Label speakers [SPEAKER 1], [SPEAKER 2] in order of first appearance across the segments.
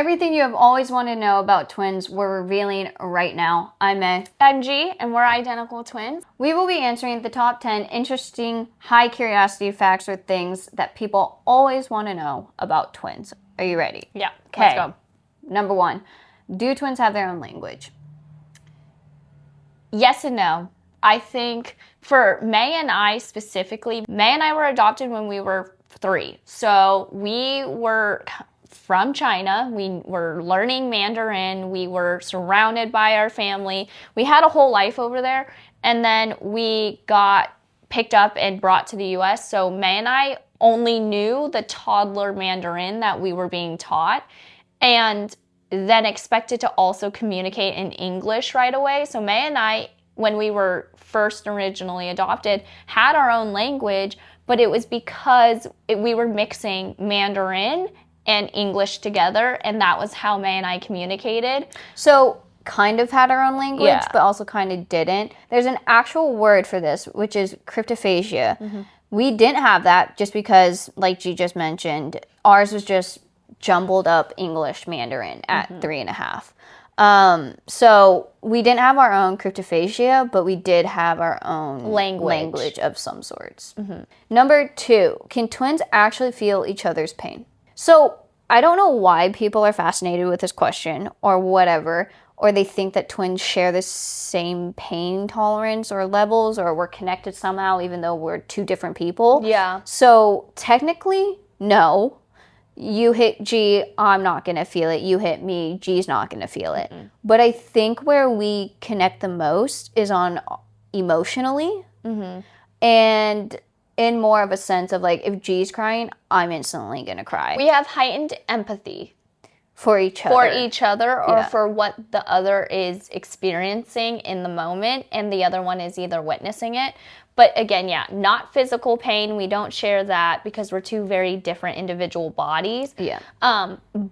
[SPEAKER 1] Everything you have always wanted to know about twins, we're revealing right now. I'm May.
[SPEAKER 2] I'm G, and we're identical twins.
[SPEAKER 1] We will be answering the top 10 interesting, high curiosity facts or things that people always want to know about twins. Are you ready?
[SPEAKER 2] Yeah,
[SPEAKER 1] let's
[SPEAKER 2] go.
[SPEAKER 1] Number 1, do twins have their own language?
[SPEAKER 2] Yes and no. I think for May and I specifically, May and I were adopted when we were 3. So we were from China. We were learning Mandarin. We were surrounded by our family. We had a whole life over there. And then we got picked up and brought to the US. So May and I only knew the toddler Mandarin that we were being taught, and then expected to also communicate in English right away. So May and I, when we were first originally adopted, had our own language, but it was because we were mixing Mandarin and English together, and that was how May and I communicated.
[SPEAKER 1] So kind of had our own language,
[SPEAKER 2] Yeah.
[SPEAKER 1] but also kind of didn't. There's an actual word for this, which is cryptophagia. Mm-hmm. We didn't have that just because, like G just mentioned, ours was just jumbled up English Mandarin at 3.5. So we didn't have our own cryptophagia, but we did have our own language of some sorts. Mm-hmm. Number 2, can twins actually feel each other's pain? So I don't know why people are fascinated with this question or whatever, or they think that twins share the same pain tolerance or levels, or we're connected somehow even though we're 2 different people.
[SPEAKER 2] Yeah.
[SPEAKER 1] So technically, no. You hit G, I'm not going to feel it. You hit me, G's not going to feel it. Mm-hmm. But I think where we connect the most is on emotionally. Mm-hmm. And in more of a sense of like, if G's crying, I'm instantly going to cry.
[SPEAKER 2] We have heightened empathy.
[SPEAKER 1] For each other.
[SPEAKER 2] For each other, or for what the other is experiencing in the moment, and the other one is either witnessing it. But again, yeah, not physical pain. We don't share that because we're 2 very different individual bodies.
[SPEAKER 1] Yeah.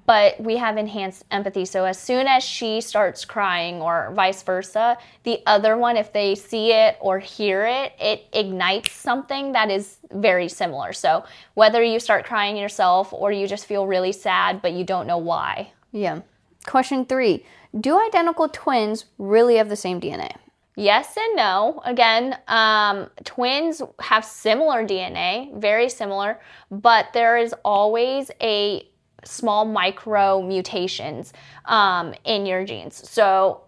[SPEAKER 2] But we have enhanced empathy. So as soon as she starts crying or vice versa, the other one, if they see it or hear it, it ignites something that is very similar. So whether you start crying yourself or you just feel really sad, but you don't know why.
[SPEAKER 1] Yeah. Question 3, do identical twins really have the same DNA?
[SPEAKER 2] Yes and no. Again, twins have similar DNA, very similar, but there is always a small micro mutations in your genes. So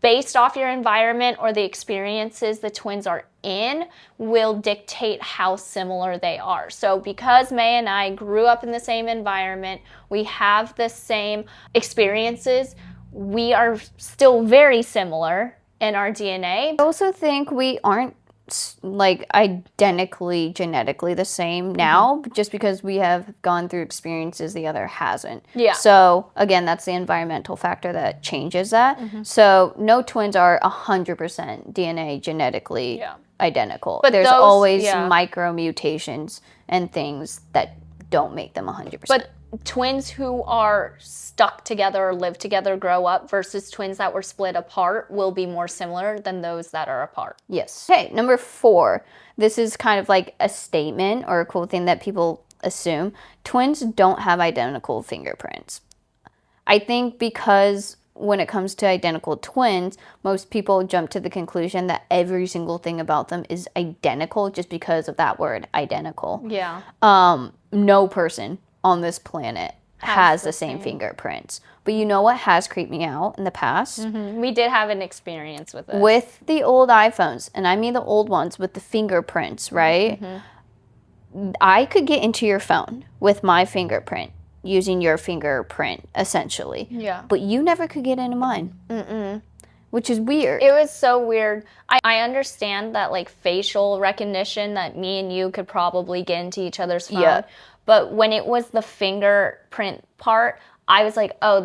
[SPEAKER 2] based off your environment or the experiences the twins are in will dictate how similar they are. So because May and I grew up in the same environment, we have the same experiences, we are still very similar in our DNA.
[SPEAKER 1] I also think we aren't like identically genetically the same now, just because we have gone through experiences the other hasn't.
[SPEAKER 2] Yeah.
[SPEAKER 1] So again, that's the environmental factor that changes that. So no twins are 100% DNA genetically identical. But there's always micro mutations and things that don't make them 100%.
[SPEAKER 2] But twins who are stuck together or live together, grow up, versus twins that were split apart will be more similar than those that are apart.
[SPEAKER 1] Yes. Okay, number 4. This is kind of like a statement or a cool thing that people assume. Twins don't have identical fingerprints. I think because when it comes to identical twins, most people jump to the conclusion that every single thing about them is identical just because of that word, identical.
[SPEAKER 2] Yeah.
[SPEAKER 1] No person on this planet has the same fingerprints. But you know what has creeped me out in the past?
[SPEAKER 2] Mm-hmm. We did have an experience with it.
[SPEAKER 1] With the old iPhones, and I mean the old ones with the fingerprints, right? Mm-hmm. I could get into your phone with my fingerprint, using your fingerprint, essentially.
[SPEAKER 2] Yeah.
[SPEAKER 1] But you never could get into mine. Which is weird.
[SPEAKER 2] It was so weird. I understand that, like, facial recognition, that me and you could probably get into each other's phone. Yeah. But when it was the fingerprint part, I was like, oh,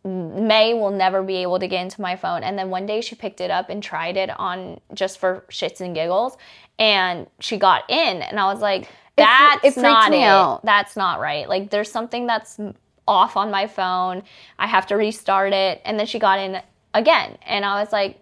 [SPEAKER 2] May will never be able to get into my phone. And then one day she picked it up and tried it on just for shits and giggles. And she got in. And I was like, that's not it. That's not right. Like, there's something that's off on my phone. I have to restart it. And then she got in again. And I was like,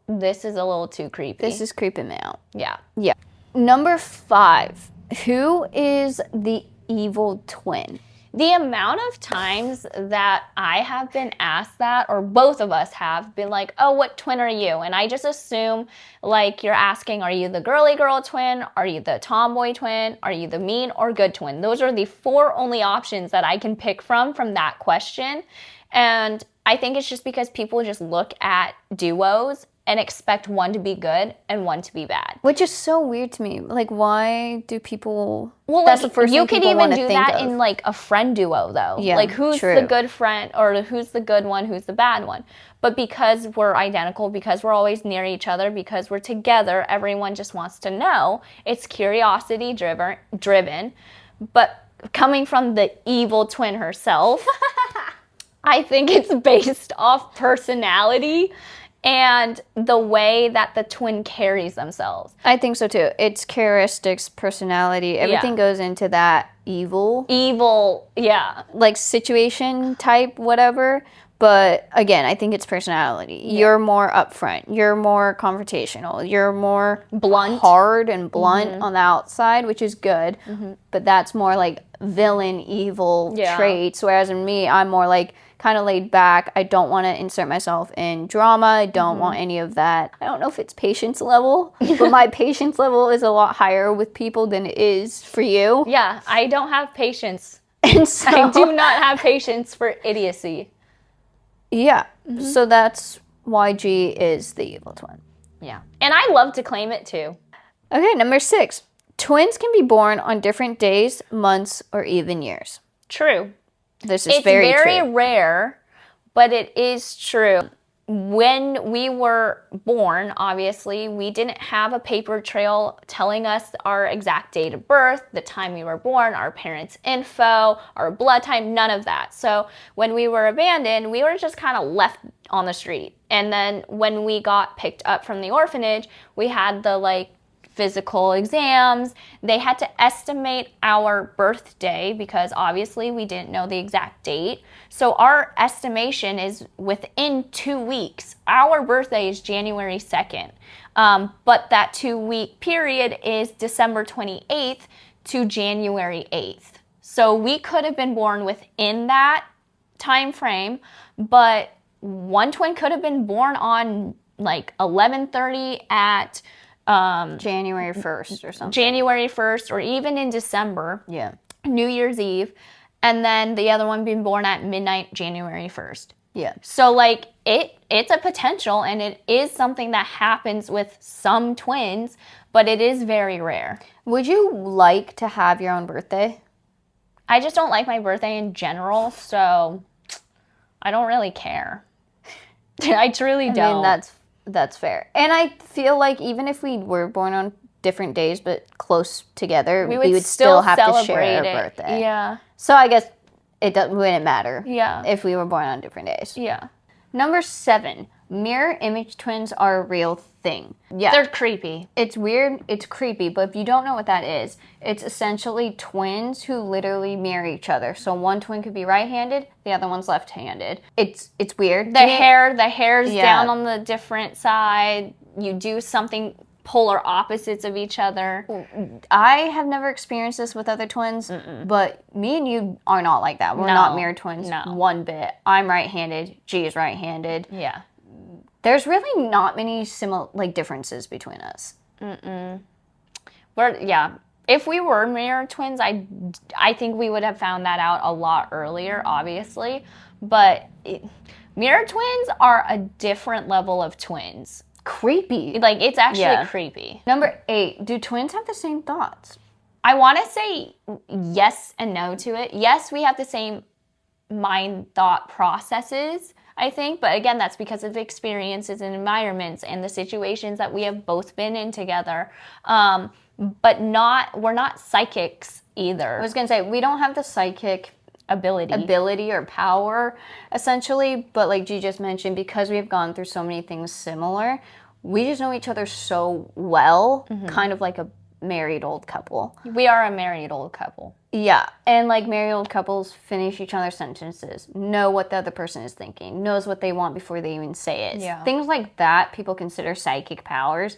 [SPEAKER 2] this is a little too creepy.
[SPEAKER 1] This is creeping me out.
[SPEAKER 2] Yeah.
[SPEAKER 1] Yeah. Number 5. Who is the evil twin?
[SPEAKER 2] The amount of times that I have been asked that, or both of us have been like, oh, what twin are you? And I just assume like you're asking, are you the girly girl twin? Are you the tomboy twin? Are you the mean or good twin? Those are the 4 only options that I can pick from that question. And I think it's just because people just look at duos and expect one to be good and one to be bad.
[SPEAKER 1] Which is so weird to me. Like, why do people...
[SPEAKER 2] Well,
[SPEAKER 1] that's
[SPEAKER 2] like,
[SPEAKER 1] the first
[SPEAKER 2] you
[SPEAKER 1] thing
[SPEAKER 2] could
[SPEAKER 1] people
[SPEAKER 2] even
[SPEAKER 1] want to
[SPEAKER 2] do
[SPEAKER 1] think
[SPEAKER 2] that
[SPEAKER 1] of.
[SPEAKER 2] in like a friend duo, though.
[SPEAKER 1] Yeah,
[SPEAKER 2] like, who's
[SPEAKER 1] true.
[SPEAKER 2] the good friend, or who's the good one, who's the bad one. But because we're identical, because we're always near each other, because we're together, everyone just wants to know. It's curiosity driven. But coming from the evil twin herself, I think it's based off personality and the way that the twin carries themselves.
[SPEAKER 1] I think so too. It's characteristics, personality, everything goes into that evil,
[SPEAKER 2] yeah.
[SPEAKER 1] like situation type, whatever. But again, I think it's personality.
[SPEAKER 2] Yeah.
[SPEAKER 1] You're more upfront. You're more confrontational. You're more
[SPEAKER 2] Blunt.
[SPEAKER 1] hard and blunt on the outside, which is good. But that's more like villain, evil traits. Whereas in me, I'm more like kind of laid back. I don't want to insert myself in drama. I don't want any of that. I don't know if it's patience level, but my patience level is a lot higher with people than it is for you.
[SPEAKER 2] Yeah, I don't have patience.
[SPEAKER 1] And so,
[SPEAKER 2] I do not have patience for idiocy.
[SPEAKER 1] Yeah. So that's why G is the evil twin.
[SPEAKER 2] Yeah. And I love to claim it too.
[SPEAKER 1] Okay, number 6. Twins can be born on different days, months, or even years.
[SPEAKER 2] True.
[SPEAKER 1] This is
[SPEAKER 2] It's
[SPEAKER 1] very
[SPEAKER 2] very rare, but it is true. When we were born, obviously, we didn't have a paper trail telling us our exact date of birth, the time we were born, our parents' info, our blood type, none of that. So when we were abandoned, we were just kind of left on the street. And then when we got picked up from the orphanage, we had the physical exams. They had to estimate our birthday because obviously we didn't know the exact date. So our estimation is within 2 weeks. Our birthday is January 2nd. But that 2-week period is December 28th to January 8th. So we could have been born within that time frame, but one twin could have been born on 11:30 at
[SPEAKER 1] January 1st or something.
[SPEAKER 2] January 1st, or even in December,
[SPEAKER 1] Yeah.
[SPEAKER 2] New Year's Eve, and then the other one being born at midnight, January 1st.
[SPEAKER 1] Yeah.
[SPEAKER 2] So it's a potential, and it is something that happens with some twins, but it is very rare.
[SPEAKER 1] Would you like to have your own birthday?
[SPEAKER 2] I just don't like my birthday in general, so I don't really care. I truly don't.
[SPEAKER 1] I mean, that's fair. And I feel like even if we were born on different days but close together, we would still have to share a birthday.
[SPEAKER 2] Yeah.
[SPEAKER 1] So I guess it wouldn't matter
[SPEAKER 2] Yeah.
[SPEAKER 1] if we were born on different days.
[SPEAKER 2] Yeah.
[SPEAKER 1] Number 7, mirror image twins are a real thing. Yeah.
[SPEAKER 2] They're creepy.
[SPEAKER 1] It's weird, it's creepy, but if you don't know what that is, it's essentially twins who literally mirror each other. So one twin could be right-handed, the other one's left-handed. It's weird.
[SPEAKER 2] The hair's
[SPEAKER 1] Yeah.
[SPEAKER 2] down on the different side. You do something polar opposites of each other.
[SPEAKER 1] I have never experienced this with other twins, but me and you are not like that. We're not mirror twins one bit. I'm right-handed, G is right-handed.
[SPEAKER 2] Yeah.
[SPEAKER 1] There's really not many differences between us.
[SPEAKER 2] If we were mirror twins, I think we would have found that out a lot earlier, obviously. But mirror twins are a different level of twins.
[SPEAKER 1] Creepy.
[SPEAKER 2] It's actually creepy.
[SPEAKER 1] Number 8, do twins have the same thoughts?
[SPEAKER 2] I want to say yes and no to it. Yes, we have the same mind thought processes, I think. But again, that's because of experiences and environments and the situations that we have both been in together. But we're not psychics either.
[SPEAKER 1] I was going to say, we don't have the psychic ability or power, essentially. But like G just mentioned, because we have gone through so many things similar, we just know each other so well, kind of like a married old couple.
[SPEAKER 2] We are a married old couple.
[SPEAKER 1] Yeah, and married old couples finish each other's sentences, know what the other person is thinking, knows what they want before they even say it.
[SPEAKER 2] Yeah.
[SPEAKER 1] Things like that, people consider psychic powers.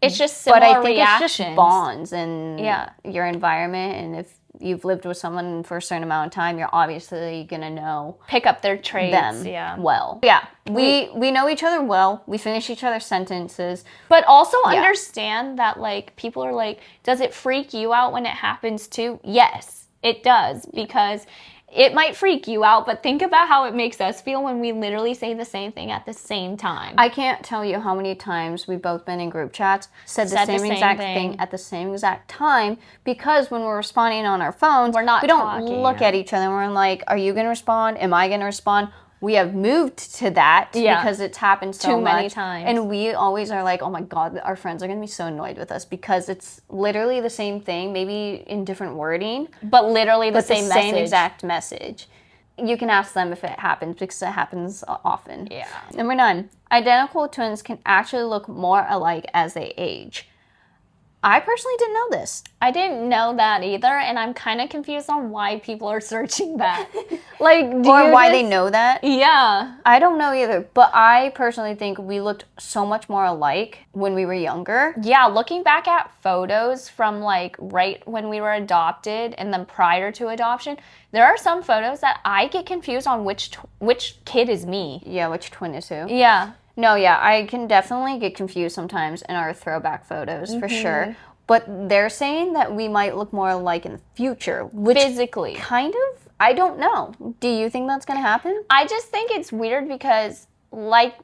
[SPEAKER 2] It's just similar
[SPEAKER 1] But I think
[SPEAKER 2] reactions.
[SPEAKER 1] it's just bonds and your environment, and if you've lived with someone for a certain amount of time, you're obviously gonna know
[SPEAKER 2] Pick up their traits.
[SPEAKER 1] them well. Yeah, we know each other well. We finish each other's sentences.
[SPEAKER 2] But also understand that, like, people are like, does it freak you out when it happens too? Yes, it does, because it might freak you out, but think about how it makes us feel when we literally say the same thing at the same time.
[SPEAKER 1] I can't tell you how many times we've both been in group chats, said the same exact thing at the same exact time, because when we're responding on our phones, we don't look at each other and we're like, are you going to respond? Am I going to respond? We have moved to that because it's happened so
[SPEAKER 2] many times.
[SPEAKER 1] And we always are like, oh my God, our friends are going to be so annoyed with us because it's literally the same thing, maybe in different wording.
[SPEAKER 2] But literally the same
[SPEAKER 1] exact message. You can ask them if it happens because it happens often.
[SPEAKER 2] Yeah.
[SPEAKER 1] Number 9, identical twins can actually look more alike as they age. I personally didn't know this.
[SPEAKER 2] I didn't know that either, and I'm kind of confused on why people are searching that. Like,
[SPEAKER 1] or why they know that.
[SPEAKER 2] Yeah.
[SPEAKER 1] I don't know either, but I personally think we looked so much more alike when we were younger.
[SPEAKER 2] Yeah, looking back at photos from, like, right when we were adopted and then prior to adoption, there are some photos that I get confused on which kid is me.
[SPEAKER 1] Yeah, which twin is who.
[SPEAKER 2] Yeah.
[SPEAKER 1] No, yeah, I can definitely get confused sometimes in our throwback photos, for sure. But they're saying that we might look more alike in the future, which
[SPEAKER 2] physically,
[SPEAKER 1] kind of, I don't know. Do you think that's going to happen?
[SPEAKER 2] I just think it's weird because, like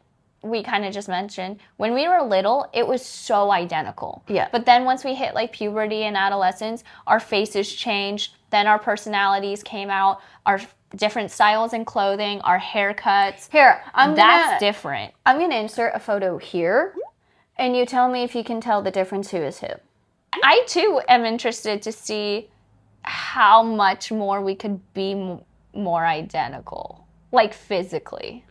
[SPEAKER 2] we kind of just mentioned, when we were little, it was so identical.
[SPEAKER 1] Yeah.
[SPEAKER 2] But then once we hit, like, puberty and adolescence, our faces changed, then our personalities came out, our different styles in clothing, our haircuts.
[SPEAKER 1] Here,
[SPEAKER 2] that's different.
[SPEAKER 1] I'm going to insert a photo here, and you tell me if you can tell the difference who is who.
[SPEAKER 2] I, too, am interested to see how much more we could be more identical, like, physically.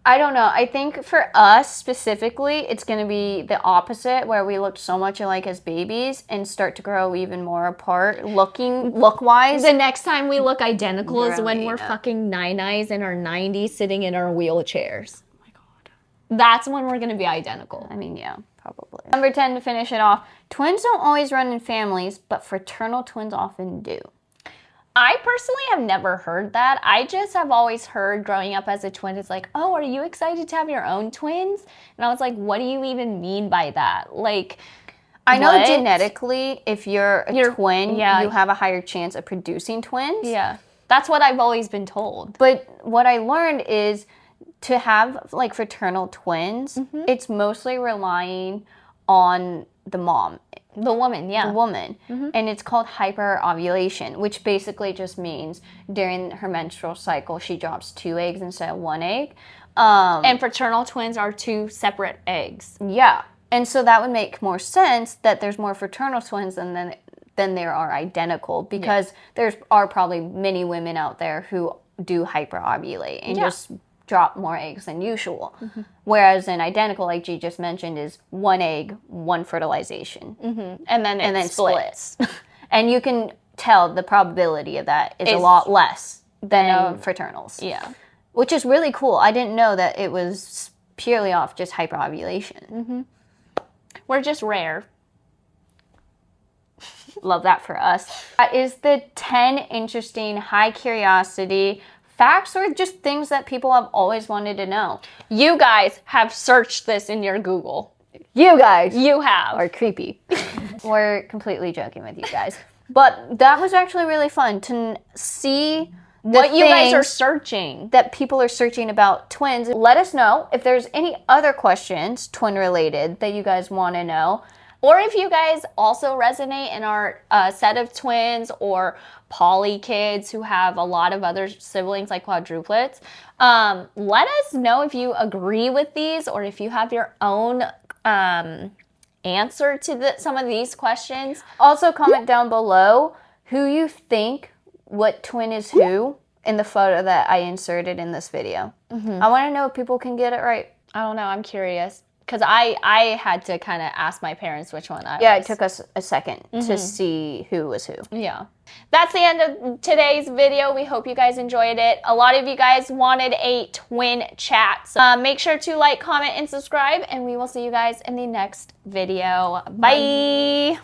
[SPEAKER 1] I don't know. I think for us specifically, it's going to be the opposite, where we looked so much alike as babies and start to grow even more apart, look-wise.
[SPEAKER 2] The next time we look identical is when we're fucking nine-eyes in our 90s sitting in our wheelchairs. Oh my God. That's when we're going to be identical.
[SPEAKER 1] I mean, yeah, probably. Number 10, to finish it off, twins don't always run in families, but fraternal twins often do.
[SPEAKER 2] I personally have never heard that. I just have always heard growing up as a twin, it's like, oh, are you excited to have your own twins? And I was like, what do you even mean by that? Like,
[SPEAKER 1] I know genetically, if you're a twin, you have a higher chance of producing twins.
[SPEAKER 2] Yeah. That's what I've always been told.
[SPEAKER 1] But what I learned is to have, like, fraternal twins, it's mostly relying on the mom.
[SPEAKER 2] The woman, yeah.
[SPEAKER 1] The woman. And it's called hyperovulation, which basically just means during her menstrual cycle, she drops 2 eggs instead of 1 egg.
[SPEAKER 2] And fraternal twins are 2 separate eggs.
[SPEAKER 1] Yeah. And so that would make more sense that there's more fraternal twins than there are identical, because there are probably many women out there who do hyperovulate and just drop more eggs than usual. Whereas an identical, like G just mentioned, is 1 egg, 1 fertilization.
[SPEAKER 2] And then it splits.
[SPEAKER 1] And you can tell the probability of that is a lot less than fraternals.
[SPEAKER 2] Yeah.
[SPEAKER 1] Which is really cool. I didn't know that it was purely off just hyperovulation.
[SPEAKER 2] We're just rare.
[SPEAKER 1] Love that for us. That is the 10 interesting, high curiosity facts, or just things that people have always wanted to know.
[SPEAKER 2] You guys have searched this in your Google.
[SPEAKER 1] You guys.
[SPEAKER 2] You have.
[SPEAKER 1] Are creepy. We're completely joking with you guys. But that was actually really fun to see
[SPEAKER 2] what you guys are searching.
[SPEAKER 1] That people are searching about twins. Let us know if there's any other questions, twin related, that you guys want to know.
[SPEAKER 2] Or if you guys also resonate in our set of twins or poly kids who have a lot of other siblings like quadruplets, let us know if you agree with these or if you have your own answer to some of these questions.
[SPEAKER 1] Also, comment down below who you think, what twin is who in the photo that I inserted in this video. I want to know if people can get it right.
[SPEAKER 2] I don't know. I'm curious. Because I had to kind of ask my parents which one I was.
[SPEAKER 1] Yeah, it took us a second to see who was who.
[SPEAKER 2] Yeah. That's the end of today's video. We hope you guys enjoyed it. A lot of you guys wanted a twin chat. So make sure to like, comment, and subscribe. And we will see you guys in the next video. Bye.